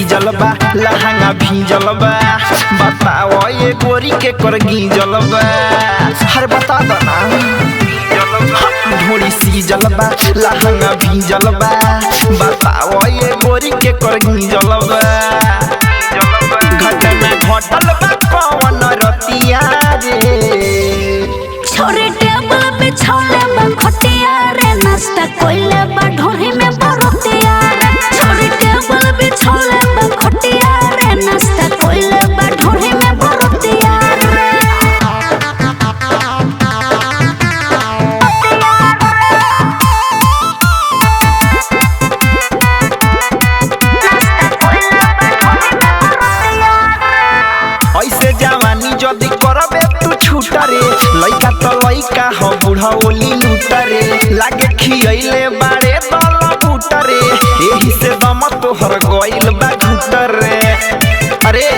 लहंगा भीजल बा बताओ ये गोरी के कर गीजल बा हर बता दो ना ढोरी सीजल बा लहंगा भीजल बा बताओ ये गोरी के कर गीजल बा घटना घटल बा कौन रतिया रे छोरे टेबल पे छौले बा खटिया रे नाश्ता कोइले बा ढोरी में बरतिया रे छोरे टेबल पे छौले बा खटिया रे नाश्ता कोइले बा ढोरी में बरतिया रे ऐसे जवानी जदी करबे तू छूटा रे लइका तो लइका हो बूढ़ा ओली लूटा रे लागे खियले बाड़े दल बूटा रे एही से दम तोहर गइल बा घुटा रे अरे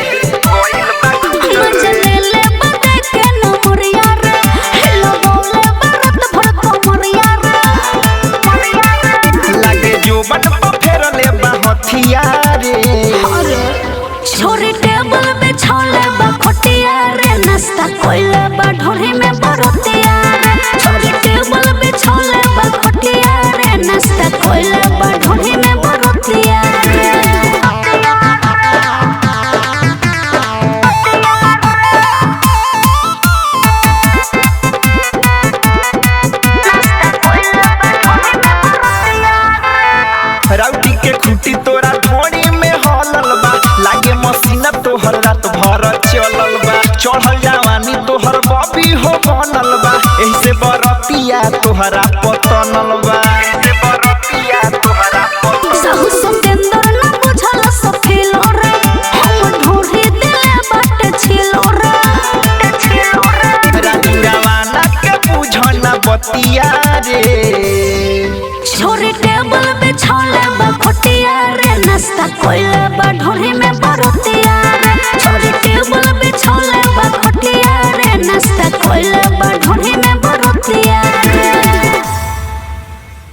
गइल बा मजले ले बदे के नमरिया रे हेलो बोले बरत भर कमरिया रे लागे जोबन पर फेर ले बा हथिया रे छोरे टेबल पे छौले बा खटिया रे नाश्ता कोइले बा ढोरी में बरतिया रे छोरे टेबल पे छौले बा खटिया रे नाश्ता कोइले बा ढोरी में बरतिया रे राउटी के खूटी तोरा ढोड़ी में हलल बा लागे मशीन तोहर रात भर चलल बा चढ़ल जवानी तोहर बॉबी हो बनल बा एही से बरतिया तोहरा पतनल बा एही से बरतिया तोहरा सहु सतेंद्र न बुझल सफेलो रे हम ढोरी दिले बाटे छिलो रे रंगवाना के बुझना बतिया रे छोरे टेबल पे छौले बा खटिया रे नाश्ता कोइले बा ढोरी में बरतिया